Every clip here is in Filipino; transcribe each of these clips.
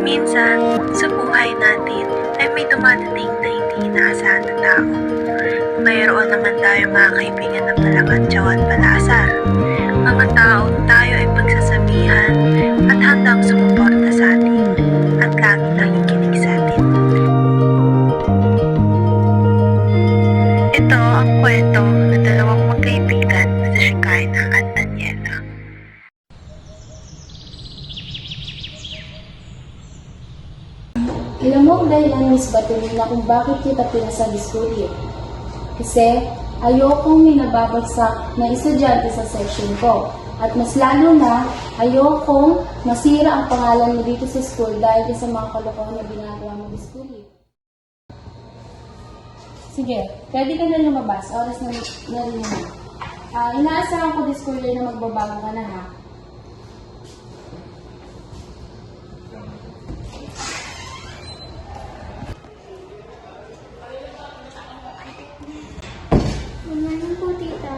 Minsan, sa buhay natin ay may dumadating na hindi inaasahan na tao. Mayroon naman tayo mga kaibigan na palakantsaw at palasar. Mga taong tayo ay pagsasabihan at handang sumuporta sa atin at laging nakikinig sa atin. Ito ang kwento ng dalawang magkaibigan na si Shekinah at Daniela. Alam mo ang dahilan, Miss Batulina, kung bakit kita pinasali school. Kasi ayokong may nababagsak na estudyante sa section ko. At mas lalo na, ayokong masira ang pangalan mo dito sa school dahil sa mga kalokohan na ginagawa mo sa school. Sige, pwede ka na lumabas. Oras na rin naman. Inaasahan ko this school year na magbabago ka na, ha? Ano po, tita?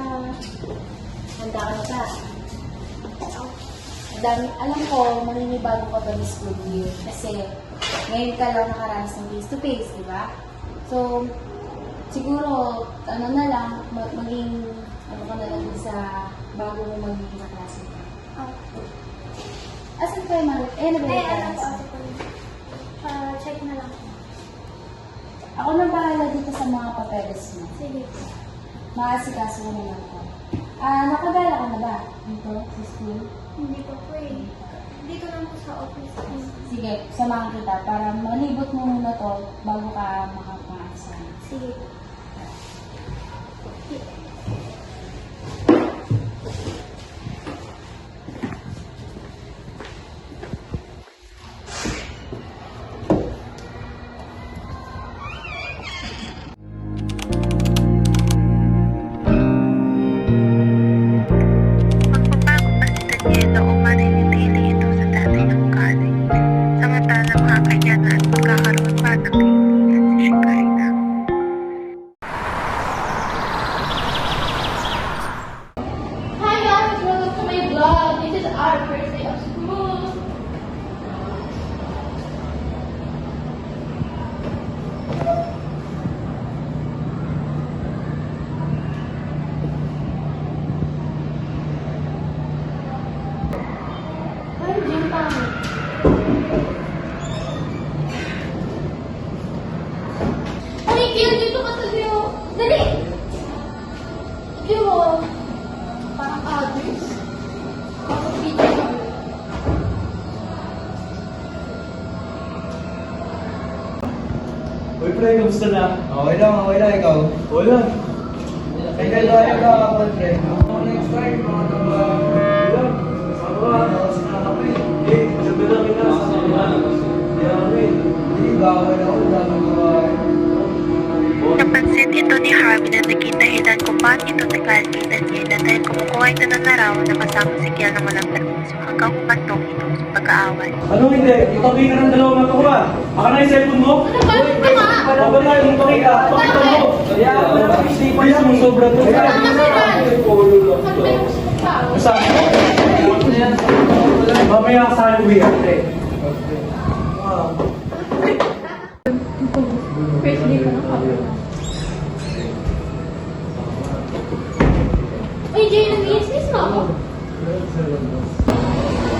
Handa ka na ba? Alam ko, maninibago ka ba ni school year? Kasi ngayon ka lang nakaranas ng face-to-face, di ba? So, siguro, ano na lang, maging, ano ka na lang sa bago mo magiging sa klase. Asan kayo, Marut? Nabalik ka Alam na. po. Check na lang po. Ako na bahala dito sa mga papeles mo. Sige. Maasikaso mo naman ko. Nakagala ka na ba? Dito, sa school? Hindi ko po eh. Dito lang po sa office. Sige, samahan kita para malibot mo muna to bago ka makapasa. Sige. Magbabago pa si Daniela o maninitili ito sa dati niyang ugali. Samantalang makakaya na at magkakaroon pa ng kaibigan si Shekinah. Hi guys! Welcome to my vlog. This is our first day of school. Ay, gym pa. Ay, Kiel, dito ka sa view. Dali! View mo. Parang others. Parang video. Uy, pre, kamusta na? Okay lang, ikaw. Wala. Ay, gano'n ka ako, pre. Next time, mga tawa. Wala. Sama. Sinakapi. Eh, sabi lang kita sa mga. Hindi, bawal ako, dami gawain. Napansin ito ni Harvey na naging dahilan kung bakit ito nagalit kay Daniela dahil kumukuha ito ng laraw na kasama si Kiel ng walang permiso hanggang umantong ito sa pag-aaway. Ano hindi? Itabi ka ng dalawang natuwa. Aka na yung cellphone mo? Bakit ba nga? Baba na yung pakita. Pakita mo. Kaya ako na isip pa yung sobra to. Tama naman. Basta. Mamaya ka sa akin uwi, ate. First day ko na kami. Uy, Jay, nag-i-assist mo ako.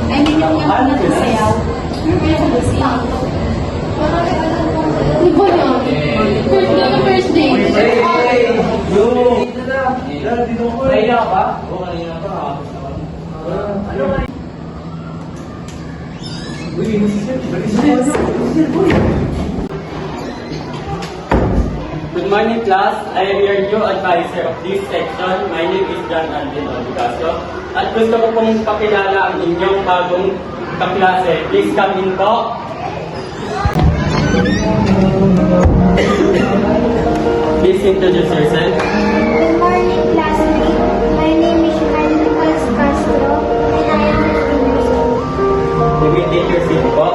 I mean, yung na sayaw. Di ba yan? First day. Yo! Dito ko. Kanina ka ba? Oo, kanina pa. Ano ka? Uy, Good morning, class. I am your new advisor of this section. My name is John Alvin Olicaso. At gusto ko pong pakilala ang inyong bagong kaklase. Please come in po. Please introduce yourself. Good morning, classmate. My name is Shekinah Nicholas Castro, and I am 15 years old. You will take your seat po.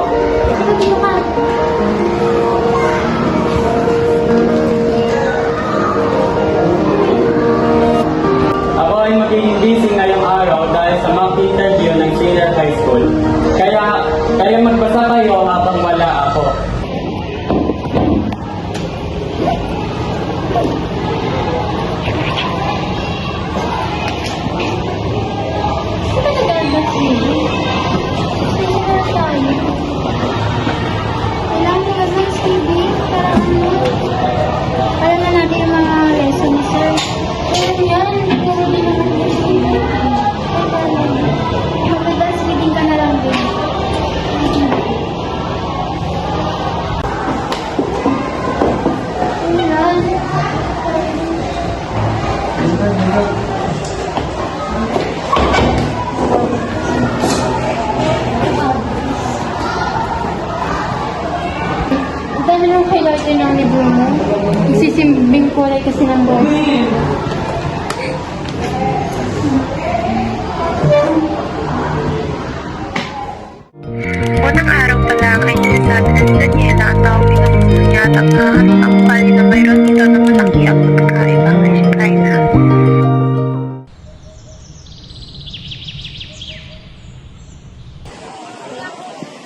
Dito ka. Ako ay magiging busy ngayong araw dahil sa mock interview ng senior high school. Kaya magbasa kayo habang ito ng libro mo. Isisimbing kulay kasi ng boss. Unang araw pa lang ay sinasabi na si Daniela ang tawagin ng gusto niya at ang nakakatampal na mayroon dito na malaki ang pagkakaiba kay Shekinah.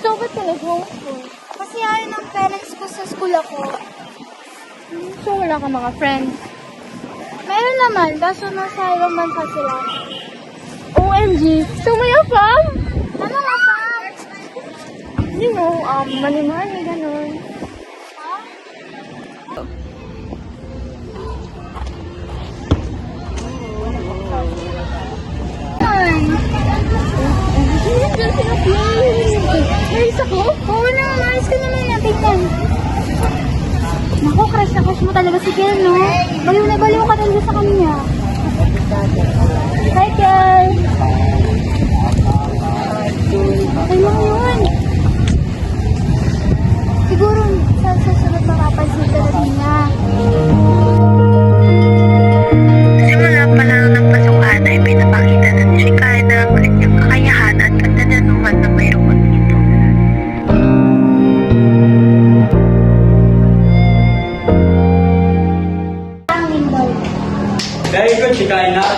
So, ba't ka nag-homeschool? Kasi ayaw ng parents ko sa school ako. So, wala ka mga friends? Meron naman, kaso nasa ibang bansa sila. OMG! So, may afam? Ano afam? You know, money, ganun. Ay! Diyan sila Nais ako? Oo na, maayos ka naman natin yan. Naku, crush na crush mo talaga si Kel, no? Baliw na baliw ka talaga sa kanya. Hi, Kel! Okay lang yun. Siguro sa susunod makapansin ka na din niya. Simula pa lang ng pasukan ay pinapakita na ni Shekinah ang kanyang kakayahan at katananuhan na mayroon dito. Hangin daw. Very good, Shekinah.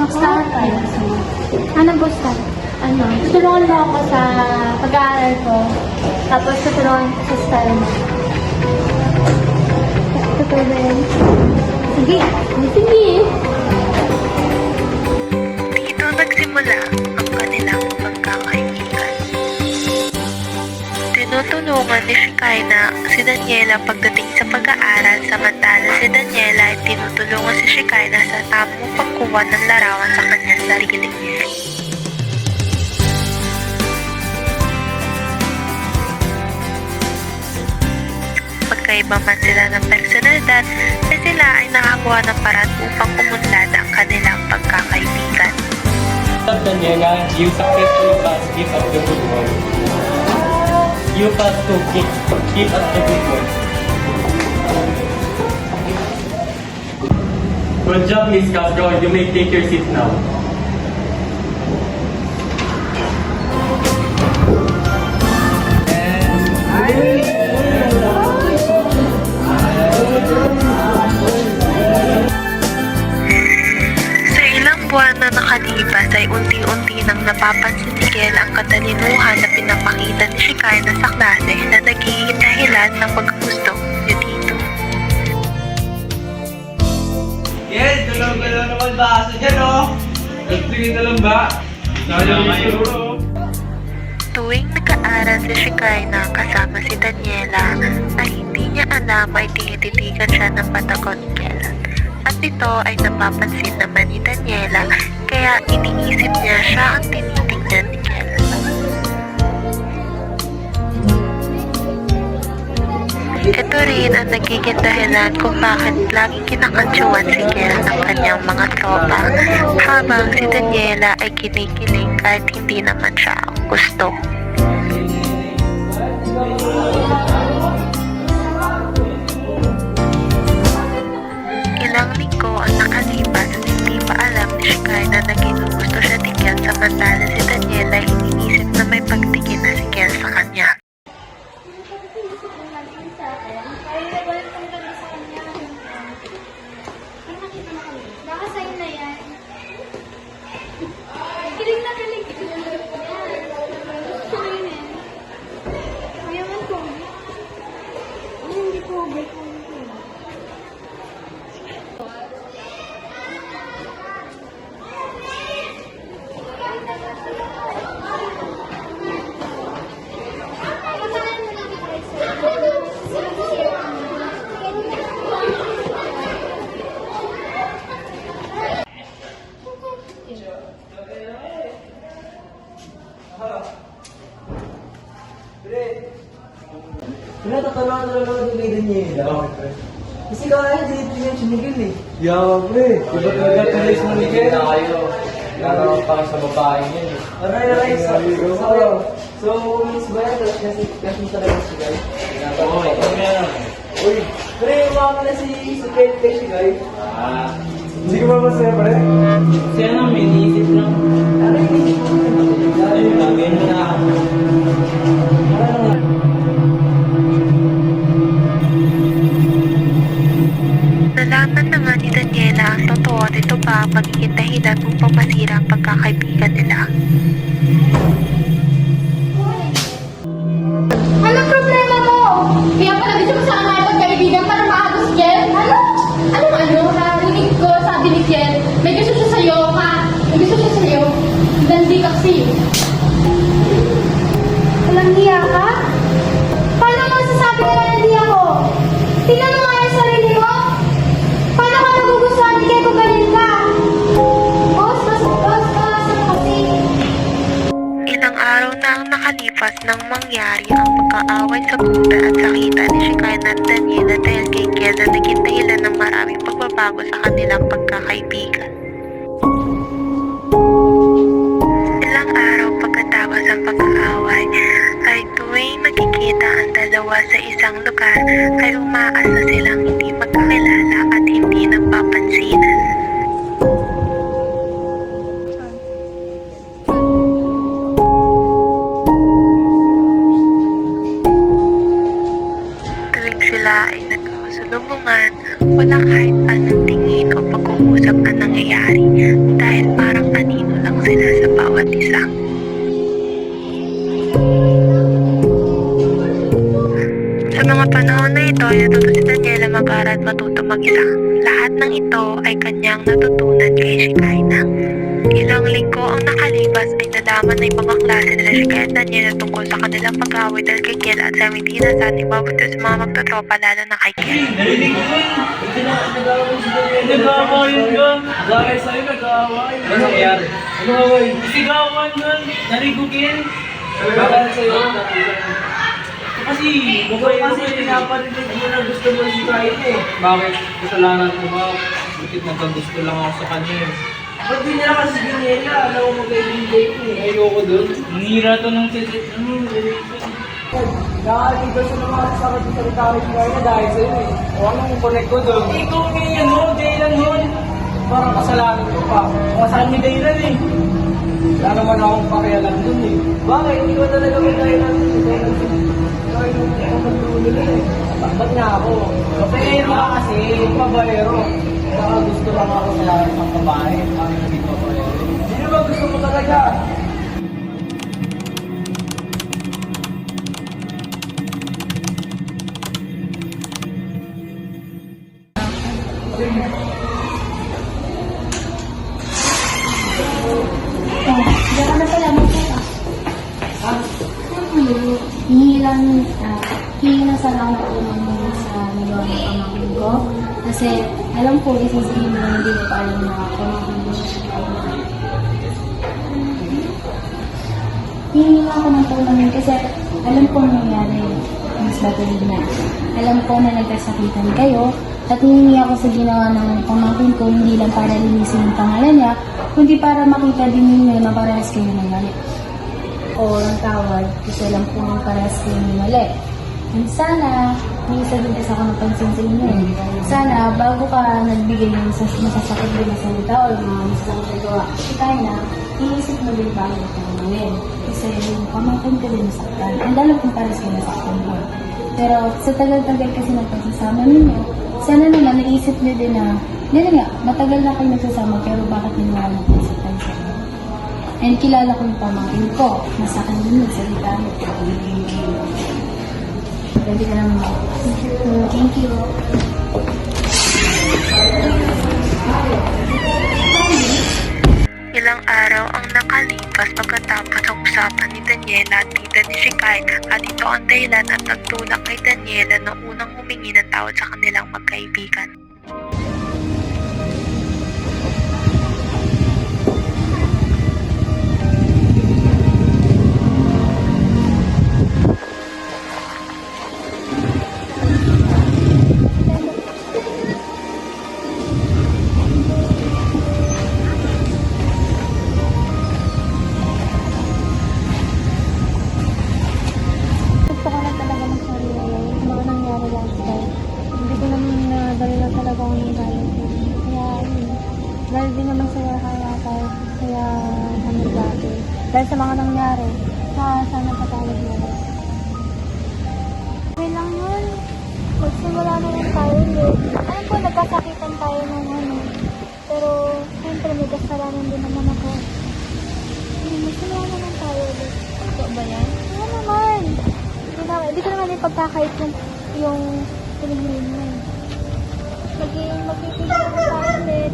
Star tayo. Anong gusto? Ano? Tutulungan mo ako sa pag-aaral ko. Tapos tutulungan ko sa style mo. Totoo ba yan? Sige. Sige. Dito nagsimula ang kanilang pagkakaibigan. Tinutulungan ni Shekinah si Daniela pagdating sa pag-aaral, samantala si Daniela ay tinutulungan si Shekinah sa tamang pagkuha ng larawan sa kanyang sarili. Magkaiba man sila ng personalidad, ay sila ay nakakuha ng paraan upang umunlad ang kanilang pagkakaibigan. Daniela, you successfully passed Gift of the Good Word. You passed to Gift of the Good Word. Good job, Miss Castro. You may take your seat now. Sa ilang buwan na nakalipas ay unti-unti nang napapansin ni Kel ang katalinuhan na pinapakita ni Shekinah sa klase na nagiging dahilan ng paggusto niya dito. Yes, galaw-galaw naman baso dyan, oh. Nagtingin na lang ba? Sayang siguro. Tuwing nag-aaral si Shekinah kasama si Daniela ay hindi niya alam ay tinititigan siya ng patagon ni Kel. At ito ay napapansin naman ni Daniela kaya iniisip niya siya ang tinitingnan ni Kel. Ito rin ang nagiging dahilan kung bakit laging kinakantsuan si Kel ng kanyang mga tropa habang si Daniela ay kinikilig kahit hindi naman siya ang gusto. Ilang linggo ang nakalipas at hindi pa alam ni Shekinah na ginugusto siya ni Kel samantala si Daniela ay iniisip na may pagtingin na si Kel sa kanya. Baka sa'yo na yan. Kilig na kilig. Gusto na yun eh. Mayaman ko. Hindi ko. Pinatatamaan na lang ako kay Daniela. Kasi kaya, hindi niya sinigil eh. Yeah, pre. Diba talaga tulis mo ni Kel? Lalo para sa babae yun eh. Aray, so, Miss Bayan, kasi talaga si Guy. Oo, meron. Uy, pre, umama na si Kate si Guy. Ah, Hindi ko ba masaya, pre? kasi ano, may iniisip lang. Aray, hindi ko Ay, gagawin mo na. Nalaman na nga ni Daniela ang totoo at ito pa ang magiging dahilan upang masira ang pagkakaibigan nila. Anong problema mo? Kaya pala gusto mo sa akin pagkaibigan para maagos si Kiel? Ano? Narinig ko sabi ni Kiel, may gusto siya sa'yo, ha? May gusto siya sa'yo. Dandi kasi. Walang hiya ka? Paano mo masasabi na hindi ako? Tingnan mo nga yung sarili mo. Paano ka nagugustuhan ni Kiel kung ganyan ka? Boss, kasi. Ilang araw na ang nakalipas nang mangyari ang pagkaaway sa gubat at sakita ni Shekinah at Daniela dahil kay Kiel na naging dahilan ng maraming pagbabago sa kanilang pagkakaibigan. Ilang araw pagkatapos ng pag-aaway ay tuwing nakikita ang dalawa sa isang lugar ay umaasa silang hindi magkakilala at hindi napapansinan. Tuwing sila ay nagkakasalubungan, wala kahit anong tingin o pag-uusap na nangyayari dahil parang anino lang sila sa bawat isa. Sa mga panahon na ito, ay natuto si Daniela mag-aral at matuto mag-isa. Lahat ng ito ay kanyang natutunan kay Shekinah. Ilang linggo ang nakalipas ay nalaman ng mga klase nila Shekinah at Daniela tungkol sa kanilang pag-away dahil kay Kiel at sa hindi na sa ating mabuti sa mga magtotropa lalo na kay Kiel. Narinig ko yun. Nag-aaway si Daniela. Nag-aawayan yun. Dahil sa'yo, nag-aaway. Ano nangyari? Ano away? Sigawan yun. Narinig ko Kiel. Dahil sa'yo, Kasi, kasi pinaparinig mo na gusto mo si Kyle eh. Bakit? Kasalanan ko ba? Bakit nagkagusto lang ako sa kanya eh. Ba't di nila kasi Daniela? Alam mo mag-ibigay ko eh. Ayoko dun. nangira to ng tisit. Nakakaligaw siya ng mga kasama sa salita ni Kyle dahil sa'yo eh. O anong connect ko dun? Ikaw may ano, Daylan Hall. Parang kasalanan ko pa. Kasal ni Daylan eh. Wala naman akong pakialam dun eh. Bakit? Hindi ko talaga may Daylan Hall. Kaya yung pagpatuloy nila eh. Ba't nga ako? Babaero ka kasi. Babaero. Baka gusto lang ako sa isang babae. Parang hindi babaero. Sino ba gusto mo talaga? Diyan ka na pala magkaka. Hingi na sana ako ng sa nagawa ng pamangkin ko. Kasi alam ko, isasabihin mo hindi ko pa alam na pamangkin ko siya. Hingi na ako ng tulong kasi alam ko nangyari. Mas batulig na. Alam ko na nagkasakitan kayo at hihingi ako sa ginawa ng pamangkin ko hindi lang para linisin yung pangalan niya, kundi para makita din ninyo na parehas kayo ng mali. O ang tawad, kasi alam ko na parehas kayo ng mali. And sana, may isa din kasi ako napansin sa inyo. Sana, bago ka nagbigay ng masasakit din na salita o mga masasakit na gawa, kaya na, iisip mo din bago ka gawin. Kasi yung pamangkin ka din nasaktan. And alam kung parehas kayo nasaktan mo. Pero sa tagal-tagal kasi ng pagsasama ninyo, sana naman naisip niyo din na, ganun nga, matagal na kayo nagsasama pero bakit hindi naman nagsasaktan sa inyo? And kilala ko yung pamangkin ko, nasa akin din yung salita niyo. Pwede ka naman ako. Thank you. Ilang araw ang nakalipas pagkatapos ng usapan ni Daniela at tita ni Shekinah at ito ang dahilan at nagtulak kay Daniela na unang humingi ng tawad sa kanilang magkaibigan. Dahil di naman sila kaya tayo, kaya kami dati. Dahil sa mga nangyari, sana patawad mo. Okay lang yun. Magsimula na lang tayo ulit. Alam ko, nagkasakitan tayo ng ano. Pero, siyempre, may kasalanan din naman ako. Magsimula na lang tayo ulit. Ito ba yan? Oo naman. Hindi ko naman ipagkakait yung pinigilin mo. Magkikita na tayo ulit.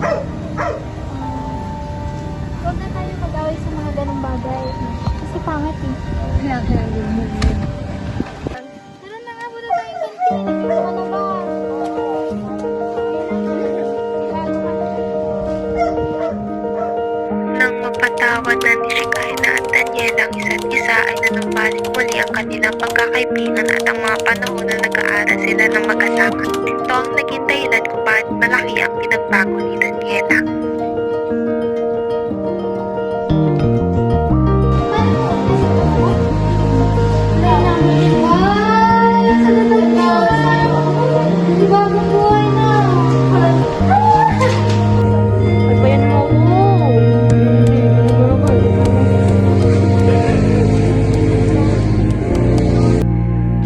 Huwag na tayo mag-away sa mga ganong bagay. Kasi pangit eh. Tara na nga, punta tayong kantin. Ano ba? Nang mapatawad na ni Shekinah at Daniela ang isa't isa ay nanumbalik muli ang kanilang pagkakaibigan at ang mga panahon na nag-aaral sila ng magkasama. Ito ang naging dahilan kung bakit malaki ang pinagbago ni Daniela.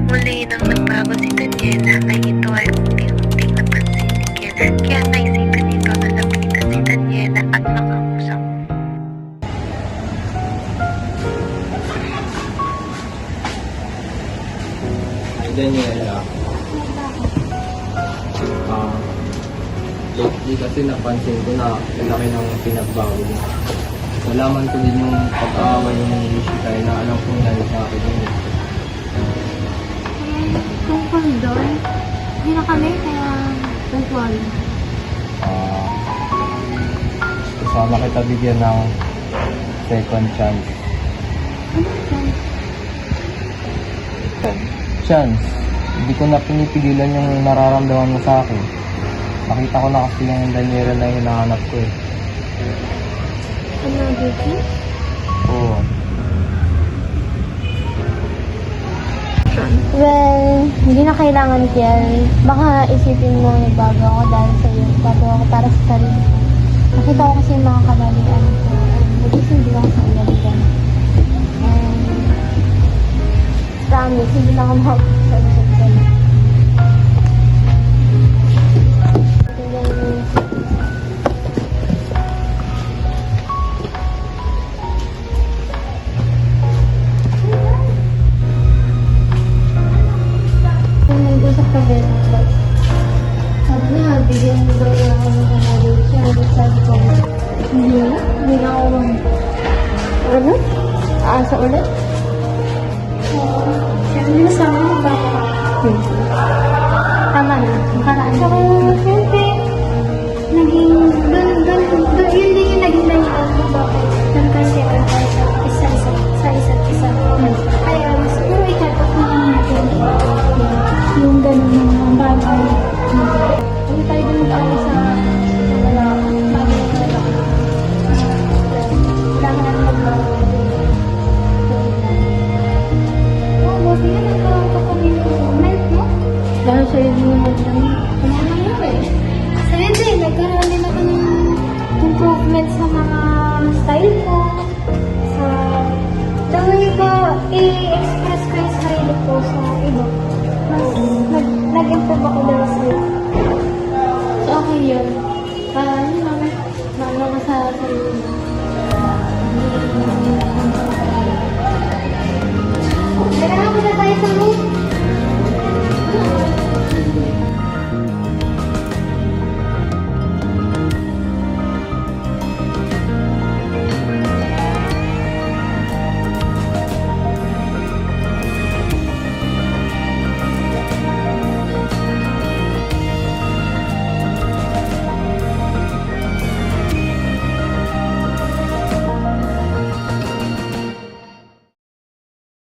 Muli nang nagbago si Daniela ay ito ay unti-unting napansin ni Ken. Kaya naisipan nito na lapitan si Daniela at makausap. Ay, Daniela. Lately kasi napansin ko na malaki ng pinagbago mo. Nalaman ko din yung pag-aaway ng Ishika na alam kong dahil sa akin yun. Tungkol doon, hindi na kami, kaya tungkol. Kasama kita bigyan ng second chance. Chance. Hindi ko na pinipigilan yung nararamdaman mo sa akin. Nakita ko na kasi yung Daniela na hinahanap ko eh. Ano, Vicky? Oo. Well, hindi na kailangan, Kiel. Baka isipin mo nagbago ako dahil sa iyo. Bago ako para sa sarili. Nakita ko kasi yung mga kamalian ko. Nag-isindi ako sa ilaligan. And promise, hindi na ako makapagsalusot ka na. Nag-usap kami. Sabi niya, bigyan mo daw niya ako ng kanalo siya. Sabi ko, hindi na. Hindi na ako ano? Aasa ulit? Oo. Sabi niya sa akin, baka. Tama na. Makaraan. Saka, siyempre, naging, doon, yun din yung naging dahilan ko bakit. Nagkasira tayo sa isa't isa. Kaya, siguro ikatot na lang natin. Yung ganun ng bagay. Hindi tayo din tayo sa bagay na lalaki. Kailangan natin magbago. Oo, buti nga nagkaroon ka kami ng comment, no? Dahil sa'yo din yung magdami. Ano yun eh? Sa'yo din, nagkaroon din ako ng improvement sa mga style ko. Sa the way ko i-express ko yung sarili ko sa iba. Nag-improve ako dahil